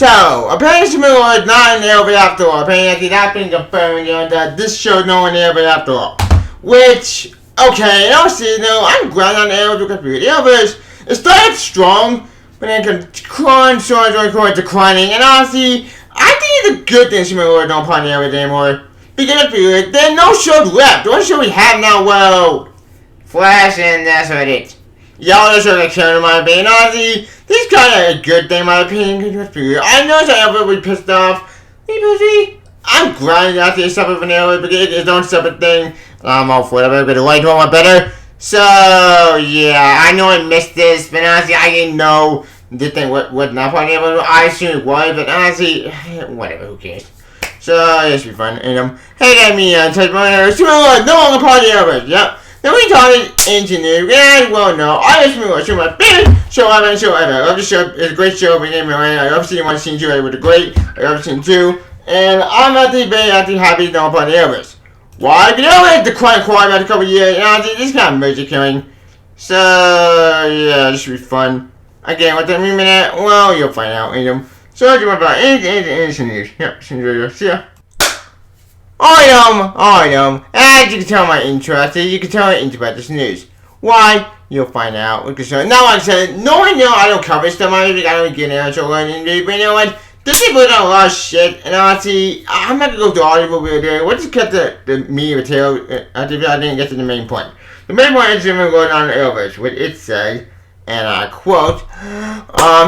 So, apparently Superman is not in the Arrowverse after all. Apparently that's been confirmed, that this show's not in the Arrowverse after all. Which, okay, honestly, I'm glad on the Arrowverse because the Arrowverse, it started strong, but then declining, and honestly, I think it's a good thing Superman don't part in the Arrowverse anymore. Because there's no shows left. The only show we have now, well, Flash, and that's what it is. Y'all know shows that count in my opinion. Honestly, this is kind of a good thing in my opinion. I know that everybody will be pissed off. I'm glad that it's separate from the Arrowverse because it's its own separate thing. I'm all for whatever, but the light one better. So, yeah, I know I missed this, but honestly, I didn't know this thing was not part of the Arrowverse. I assumed it was, but honestly, whatever, who cares? So, it should be fun. And, hey, that me, Superman, no longer part of the Arrowverse. Yep. Then we talked engineering, and well, no, I just remember my favorite show ever. I love the show. It's a great show. I love seeing 1, season 2. It was great. I love season 2, and I'm very happy to know part of the Arrowverse. Why? Because the Arrowverse declined quite about a couple of years, and honestly, this is kind of major killing. So yeah, this should be fun. Again, what that mean by that? Well, you'll find out. So, do you want about anything news? Yep, see ya. I am. As you can tell my interested, you can tell I'm into about this news. Why? You'll find out. Now, like I said, no one I don't cover stuff. I don't get into it. But you know what? This people done a lot of shit. And honestly, I'm not going to go through all the people there. We'll just cut the meat of the tail. I didn't get to the main point. The main point is going on the Arrowverse, which it says, and I quote,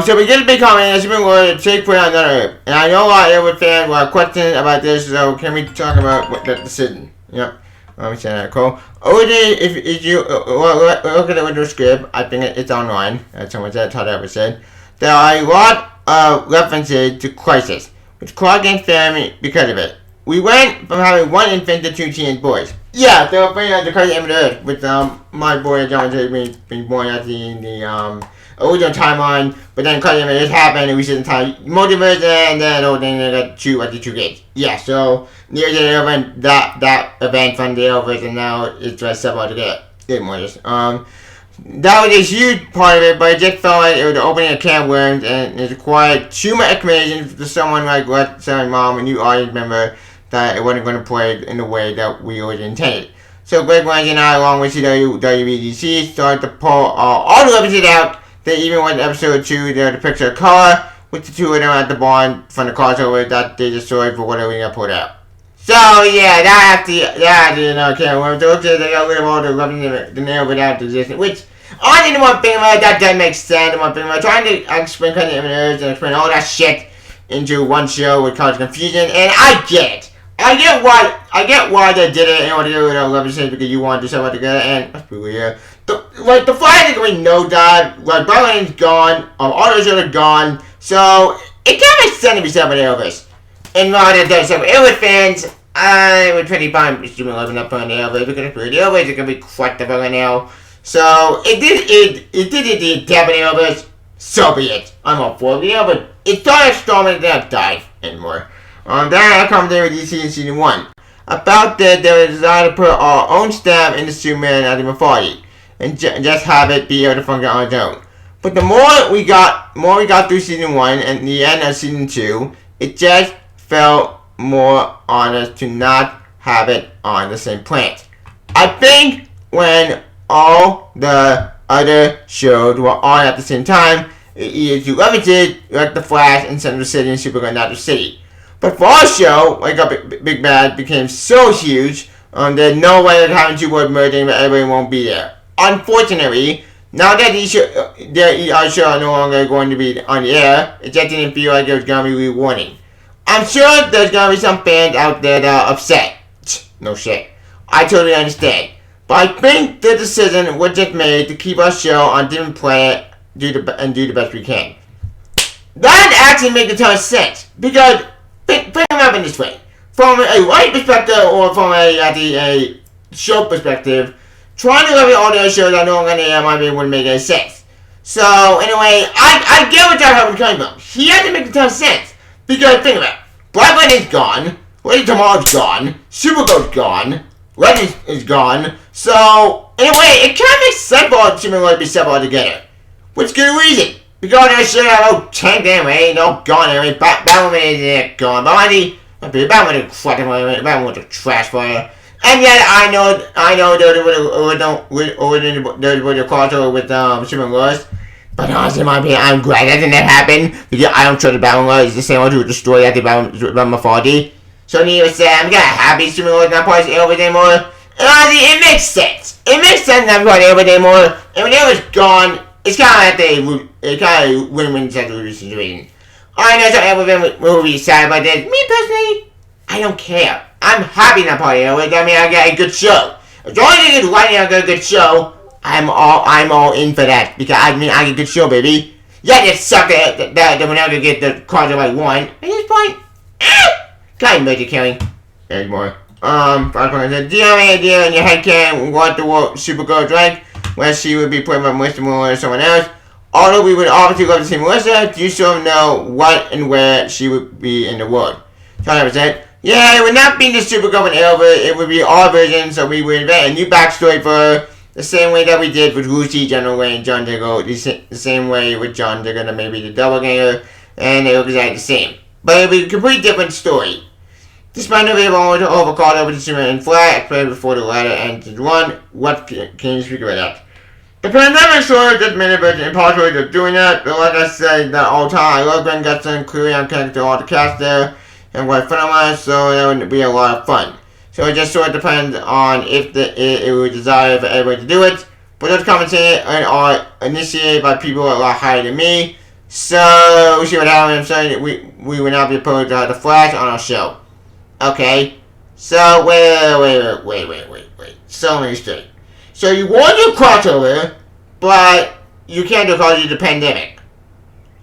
so we get a big comment that's been going to take place on another. And I know a lot of Arrowverse fans will have questions about this, so can we talk about the decision? Yep. Let me say that, cool. If you look at the original script, I think it's online, as someone said, Todd ever said, there are a lot of references to Crisis, which Clark and family because of it. We went from having 1 infant to 2 teenage boys. Yeah, they were playing at the Crisis End of the Earth with my boy John being born at the original timeline, but then Crisis End of the Earth happened and we see the time multiverse and then they got 2 kids. Yeah, so near the event that event from the Arrowverse and now it's just several together. That was a huge part of it, but it just felt like it was the opening of can of worms and it required too much explanation for someone like what telling mom, a new audience member, that it wasn't going to play in the way that we always intended. So Greg Wayne and I, along with WBDC, started to pull all the episodes out. They even went to episode 2, there to picture a car with the 2 of them at the barn from the crossover that they destroyed for whatever we got pulled out. So yeah, that can't work. So they got rid of all the references the nail without existence, which I didn't want to think about that doesn't make sense. I want to think about trying to explain kind of images and explain all that shit into one show would cause confusion, and I get it. I get why they did it in order to do it on 11 cents because you want to do something together, and that's pretty weird. The Flash is going to be no dive, Barlane's gone, all those shows are gone, so it kind of makes sense to be separate Arrowverse. And rather than separate Arrowverse fans, I would pretty fine assuming living up on the Arrowverse because the Arrowverse is going to be quite the right now. So it did definitely Arrowverse, so be it. I'm all for it, but it started strong and didn't dive anymore. Then I come there with DC in season 1. About that, there was a desire to put our own stamp into Superman as a authority, and just have it be able to function on its own. But the more we got through season 1 and the end of season 2, it just felt more honest to not have it on the same planet. I think when all the other shows were on at the same time, either to references like The Flash and Central City and Supergirl Natural City. But for our show, like our Big Bad became so huge, there's no way of having 2 words merging, but everybody won't be there. Unfortunately, now that our show are no longer going to be on the air, it just didn't feel like it was going to be rewarding. I'm sure there's going to be some fans out there that are upset. No shit. I totally understand. But I think the decision was just made to keep our show on different planet and do the best we can. That actually makes a ton of sense, because think about it this way. From a writing perspective or from a show perspective, trying to look at all the other shows I know on the air might be wouldn't make any sense. So anyway, I get what John Hartman's coming from. He had to make a ton of sense. Because think about it. Black Lightning's gone, Lady Tomorrow's gone, Supergirl's gone, Legend is gone. So anyway, it kind of makes sense for Superman to be separate together. Which good reason. Because I should have no tank anyway, no gone anyway, Batwoman is gone. But Batwoman is fucking Batwoman was a trash fire. And yet I know there was a crossover with Superman Lois. But honestly, in my opinion, I'm glad that didn't happen because I don't trust the Batman Lois. It's the same one who destroyed that about mythology. So needless to say, I'm kinda happy Superman Lois not part of Arrowverse anymore. And honestly, it makes sense. It makes sense not part of Arrowverse anymore. And when Arrow's gone, it's kinda like win-win situation. I know some Arrowverse will be sad about this. Me personally, I don't care. I'm happy not part of Arrowverse. I mean, I got a good show. As long as I get writing, I got a good show. I'm all in for that because I get a good show, baby. Yeah, it sucked that we're not gonna get the crossover I want. At this point, kind of major killing. There's more. Do you have any idea in your head can what the Supergirl's like? Whether she would be played by Melissa Moore or someone else? Although we would obviously love to see Melissa, do you still know what and where she would be in the world? 100%. Yeah, it would not be the Supergirl in Arrowverse. It would be our version, so we would invent a new backstory for her. The same way that we did with Lucy, General Wayne, and John Diggle. The same way with John Diggle and maybe the Doppelganger. And they look exactly the same. But it would be a completely different story. Despite not being able to overcall over to Superman and Flat, explained before the latter ended one, what can you speak about that? The pandemic sure just made it impossible of doing that, but like I said that all the time, I love Grant Gustin, clearly I'm connected to all the cast there, and what fun it was, so that would be a lot of fun. So it just sort of depends on if it would desire for everyone to do it. But those comments are initiated by people a lot higher than me. So we see what happens. I'm saying we would not be opposed to the Flash on our show. Okay. So wait. So let me straight. So you want to do crossover, but you can't do it because of the pandemic.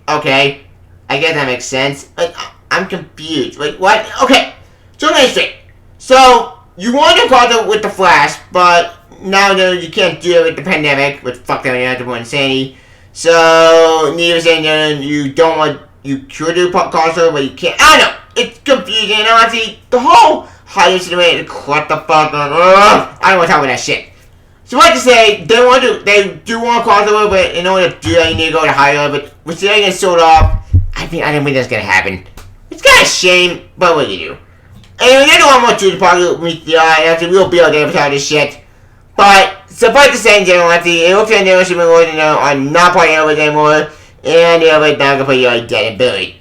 Okay. I guess that makes sense. But I'm confused. Wait, what? Okay. So let me straight. So, you want to crossover with the Flash, but now you can't do it with the pandemic, which fuck them, you have to put insanity. So, needless to say, you could do crossover, but you can't. I don't know, it's confusing, and honestly, the whole higher situation, what the fuck, I don't want to talk about that shit. So, what to say, they do want to crossover, but in order to do that, you need to go to higher, but which they're going to sort off, I don't think that's going to happen. It's kind of a shame, but what do you do? Anyway, you know I'm going to the party with the eye, that's a real bill to advertise this shit. But, suffice to say in general, it looks like they're not part of Arrowverse anymore, and Arrowverse now going to put you dead and buried.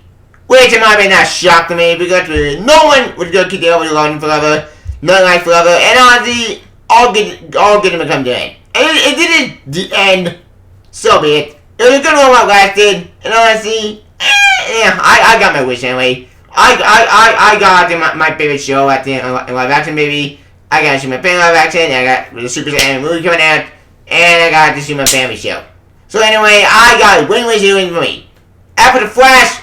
Which, in my opinion, not shocked to me, because no one was going to keep the Arrowverse running forever, not like forever, and honestly, all get them to come to an end. And it didn't the end, so be it. It was a good one while it lasted, and honestly, I got my wish anyway. I got my favorite show at the live action, baby. I got to see my favorite live action, I got the Super Saiyan movie coming out, and I got to see my family show. So anyway, I got a win-win situation for me. After the Flash,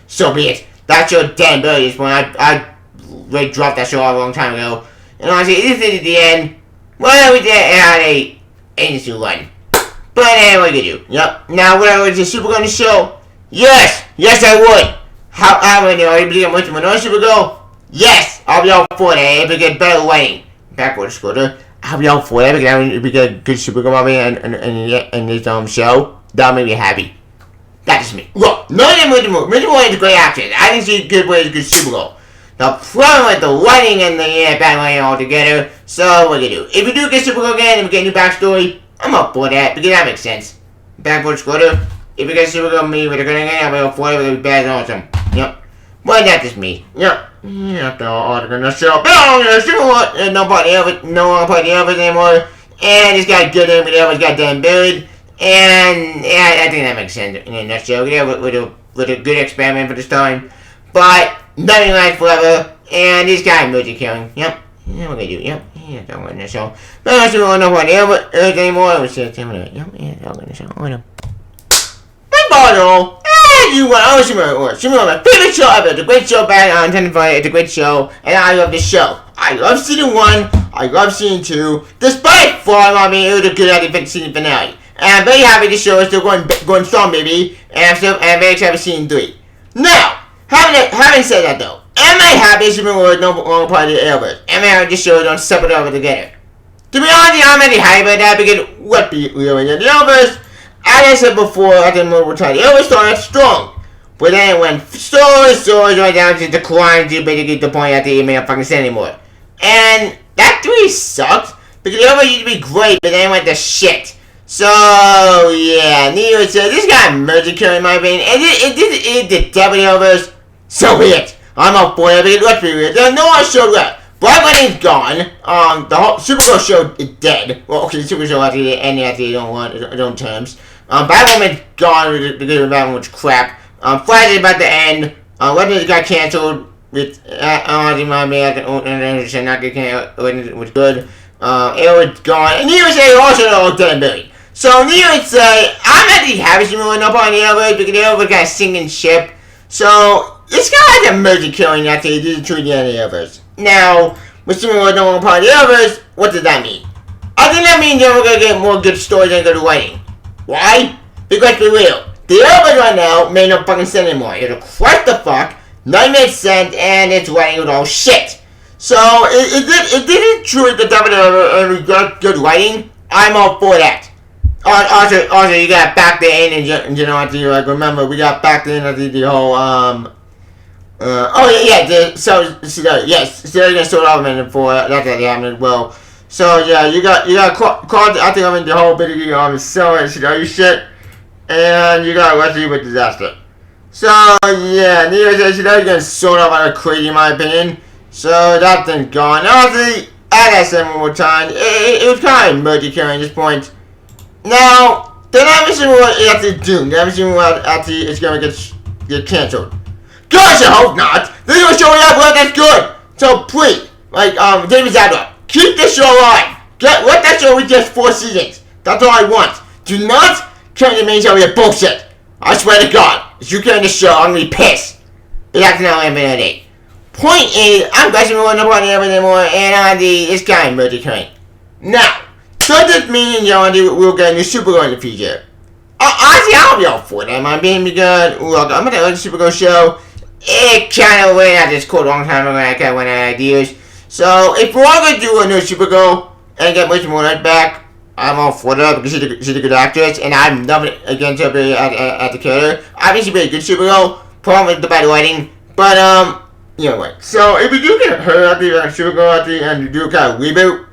so be it. That show dead and buried at this point. I really dropped that show a long time ago. And honestly, this is the end. Well, we did had a agency run. But anyway, what can you do? Yep. Now, would I watch the Supergirl on the show? Yes! Yes, I would! How would I be much of another Supergirl? Yes! I'll be all for that if we get better lighting. Backward scooter. I'll be all for that if we get a good Supergirl movie in this show. That'll make me happy. That's just me. Look, none of them with the movie. Mr. Boy is a great actress. I didn't see good way as good Supergirl. The problem with the lighting and the backlighting all together. So what do you do? If we do get Supergirl again and we get a new backstory, I'm up for that because that makes sense. Backward scooter. If we get Supergirl me with a good again, I'll be up for it. It'll be bad and awesome. Yep. Well, that's just me. Yep. Yeah, the article in the show. But no part of the Arrowverse anymore. And it's got good name, but Arrowverse got damn buried. And yeah, I think that makes sense in a nutshell. Yeah, with a good experiment for this time. But nothing lasts forever. And this guy music killing. Yep. Yeah, what they do? Yep. Yeah, don't want the show. But I still don't know what Arrowverse anymore. I was just yep. Yeah, don't want the show. I know. But bottle. You want Superman, my favorite show ever. It's a great show back on Tenderfire. It's a great show, and I love this show. I love season 1. I love season 2. Despite falling on me, it was a good idea season finale. And I'm very happy this show is still going strong, baby. And I'm very excited for season 3. Now, having said that though, am I happy Superman was no longer part of the Arrowverse? Am I happy this show is on separate over together? To be honest, I'm really happy about that because what be really in the Arrowverse? as I said before, I think multiple times, it always started strong. But then it went slowly right down to decline to basically the point that they didn't make a fucking sense anymore. And that really sucked, because the Arrowverse used to be great, but then it went to shit. So, yeah, needless to say, this got merger killing in my opinion, and it did double the Arrowverse, so be it. I'm up for it, because let's be real, there's no other show left. Black Lightning's gone, the whole Supergirl show is dead. Well, okay, the Supergirl show actually ended after they don't terms. Batwoman's gone because Batwoman was crap. Flash is about to end. Legends got cancelled with, honestly, my man, not get canceled, was good. Arrow was gone, and needless to say, also all dead and buried. So, needless to say, I'm actually happy to move up on the Arrowverse because the Arrowverse got a sinking ship. So, it's kind of like a merger killing after they did the end of the Arrowverse. Now, with Supergirl no more part of the Arrowverse, what does that mean? I think that means we're going to get more good stories and good writing. Why? Because be real, the Arrowverse right now made no fucking sense anymore. It was quite the fuck, none made sense, and its writing was all shit. So, it didn't truly the double and we got good writing. I'm all for that. Also, you got back there in and you know what, like, remember, we got back there in the whole, so they're gonna sort out a for that's what happened as well. So, yeah, you got called, I think I'm in the whole bit of shit, and you got Leslie with disaster. So, yeah, needless to say, they're gonna sort out like a crazy, in my opinion. So, that thing's gone. Honestly, as I said one more time, it was kind of merger killing at this point. Now, they're not missing what it actually doomed. They're not missing what actually is going to get cancelled. Gosh, I hope not. They're going to show me up well, that's good. So please, like David Zadok, keep this show alive. Let that show with just 4 seasons. That's all I want. Do not carry the main show with bullshit. I swear to God, if you carry the show, I'm going to be pissed. But that's not what I'm going to do. Point is, I'm glad you won't know about it anymore, and it's kind of merger killing. Now, does this mean, we'll get a new Supergirl in the future? Honestly, I'll be all for that, my being because, look, I'm gonna like the Supergirl show. It kind of went out this cool long time ago, and I kind of went out of ideas. So, if we're all gonna do a new Supergirl and get much more back, I'm all for that because she's a good actress, and I'm nothing against her at the character. I think she'd be a good Supergirl, problem with the bad writing, but, anyway. So, if we do get her at the Supergirl at the end, and do kind of reboot,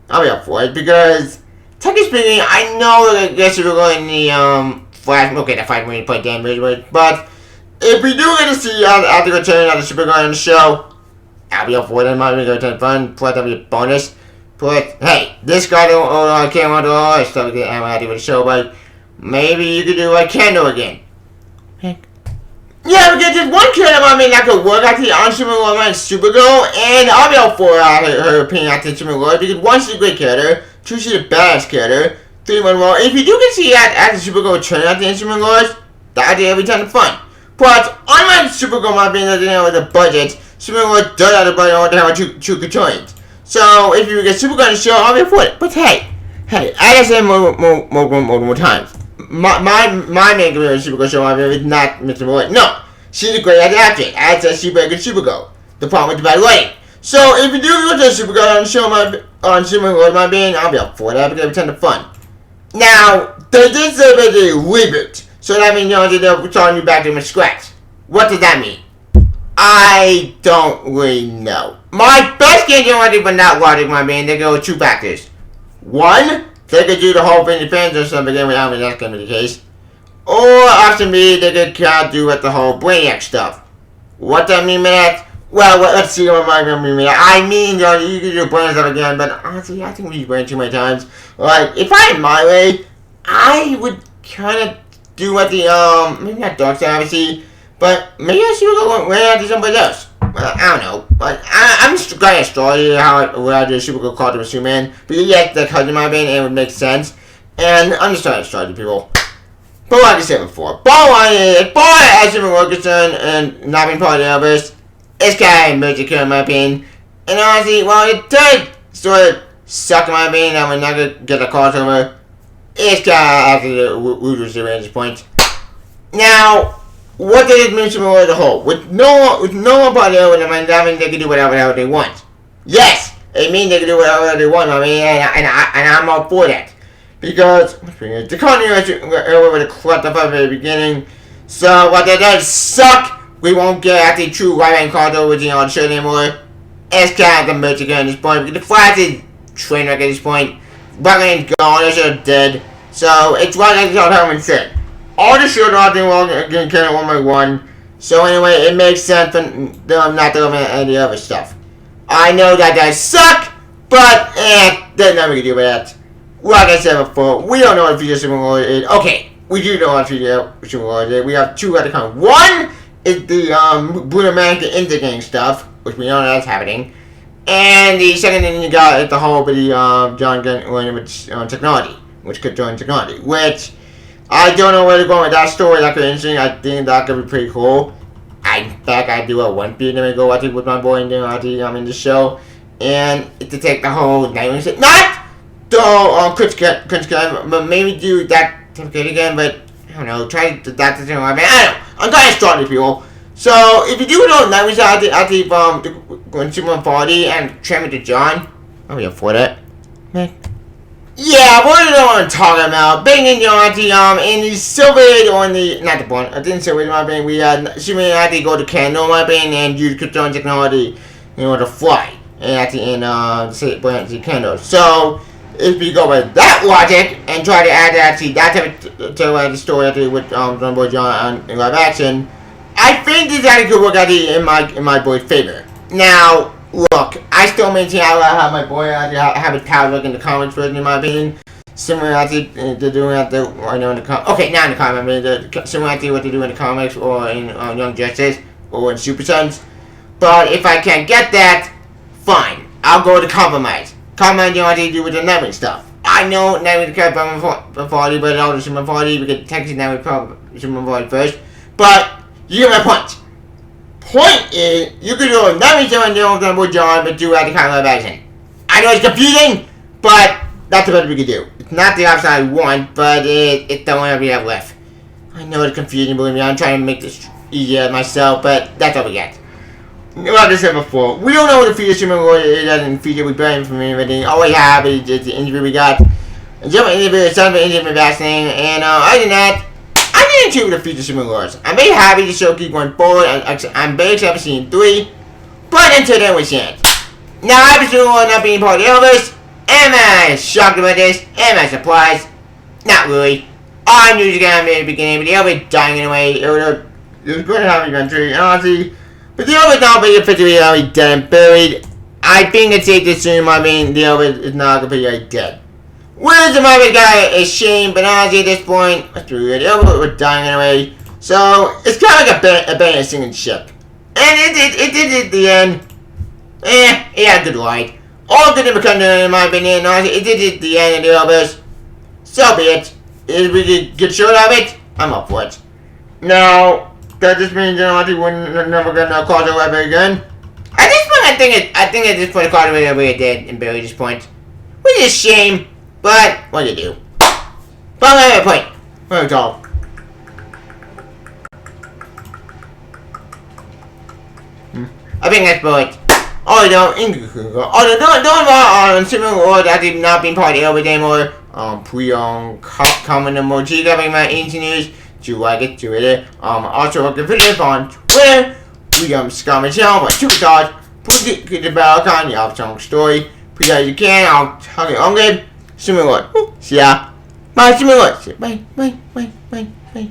I'll be up for it because, technically speaking, I know that I guess we're going in the Flash. Okay, the fight when you play Dan Ridgeway, but if we do get to see at the return of the Supergirl on the show, I'll be up for it. It might be a good fun. Plus, that'll be a bonus. But hey, this guy can't want to do all this stuff. I'm happy with the show, but maybe you could do like Kendall again. Yeah, because there's one character that could work actually on Supergirl and Supergirl, and I'll be all for her opinion on Supergirl because one, she's a great character, two, she's a badass character, three, well, if you do get to see the Supergirl turn out the Supergirl, that'd be every time of fun. But unlike Supergirl, my opinion, with the budget, Supergirl does have the budget on to have two Kryptonians. So if you get Supergirl on the show, I'll be for it. But hey, as I said multiple times. My main career in Supergirl show is not Mr. Lloyd. No, she's a great actress. I said she's a good Supergirl. The problem with the bad writing. So if you do go to Supergirl on the show on Supergirl, my being, I'll be up for that because it's a ton of fun. Now they did say that they reboot, so that means they're starting you back from scratch. What does that mean? I don't really know. My best guess but not logic, my man. They go with 2 factors. One, they could do the whole thing defense or something again without me, that's gonna be the case. Or after me, they could kind of do with the whole Brainiac stuff. What that mean by that? Well, let's see what I mean by that. I mean, you can do Brainiac stuff again, but honestly, I think we use Brainiac too many times. Like, if I had my way, I would kind of do what the, maybe not Darkseid, obviously, but maybe I should go Brainiac to somebody else. I don't know, but I'm just going to story how I do Supergirl called to Superman, but yes, that cousin my band, and it would make sense, and I'm just trying to story to people. But like I said before, bottom line is, as Supergirl is concerned, and not being part of the Arrowverse, it's kind of merger kill in my opinion, and honestly, well, it did sort of suck in my opinion that we're not going to get a crossover. It's kind of actually the Woodward's at this point. Now, what does it mean to Supergirl as a whole? With no one part of it, that means they can do whatever they want. Yes, it means they can do whatever they want, I mean, and I'm all for that. because the continuity with the correct from the very beginning. So what that does suck. We won't get at the true right-hand card origin on the show anymore. It's kind of the merch again at this point. Because the Flash is train wreck at this point. Buckin's gone, they're dead. So it's like Hellman said. All the shows are doing well again, kind of one by one. So anyway, it makes sense for them not to have any other stuff. I know that does suck, but there's nothing we can do about that. Like I said before, we don't know what Future Superman is. Okay, we do know what Future Superman is. We have two other kinds. One is the Bruno Mankin Intergang stuff, which we know that's happening. And the second thing you got is the whole with the John Gunn with technology, which could join technology, which I don't know where to go with that story. That could be interesting. I think that could be pretty cool. In fact, I do a one beat and go watch it with my boy and in the show, and to take the whole night not though but maybe do that again. But I don't know. Try that to I mean, I don't know. I'm kind of starting people. So if you do know night at the Consumer Party and trim it to John, I'll be up for that. Man. Yeah, what do I want to talk about? Banging on the and the silver on the not the point. I didn't silver my brain. We Superman had to go to Canada my brain and use krypton technology in order to fly. And at the end say the Canada. So if you go with that logic and try to add actually that type of the story actually with Boy John in live action, I think this actually could work out in my boy's favor. Now, look, I still maintain I have my boy have his power look in the comics version in my opinion. Similar to they're doing at the I know in the not in the comics, similar to what they do in the comics or in Young Justice or in Super Sons. But if I can't get that, fine. I'll go to compromise. Compromise you know what they do with the Nightwing stuff. I know Nightwing can't be party, but I'll do Superman party because technically Nightwing probably Superman party first. But you get my point. Point is, you could do a Nightwing with John, but do at the kind of live action. I know it's confusing, but that's the best we could do. It's not the option I want, but it's the only we have left. I know it's confusing, believe me. I'm trying to make this easier myself, but that's all we got. Like I said before, we don't know what the Future Superman is and Future we burned from everything. All we have is the injury we got. A German interview, some injury vaccine, and other than that, I'm into the Future Superman Wars. I'm very happy the show keep going forward. I'm very excited for season 3, but until then, we shan't. Now, I was doing not being part of the Arrowverse. Am I shocked about this? Am I surprised? Not really. I knew the guy at the beginning, but the Arrowverse dying anyway. It was going to have eventually, and honestly. But the Arrowverse not being officially dead and buried. I think it's safe to assume, I mean, the Arrowverse is not completely dead. Where's the Marvel guy? A shame, but honestly, at this point, that's really good. The Arrowverse was dying anyway. So, it's kind of like a band singing ship. And it did at the end. It had a good ride. All good in the in my opinion. Honestly, it did at the end of the Arrowverse. So be it. If we could get short of it, I'm up for it. Now, that just means we're never gonna cause a ever again. At this point, I think at this point, the Carter will be dead and buried at this point. Which is a shame, but what do you do? But I'm at a point. Very tall. I think that's about it. Don't Superman World actually not being part of the Arrowverse anymore. Comment emoji having my engineers. Do you like it? Do it. Also look at videos on Twitter. We Scum and Channel by Superstars. Put the bell icon, you have some story. Please as you can, I'll tell you on good. Superman World. See ya. Bye, Superman World. Bye.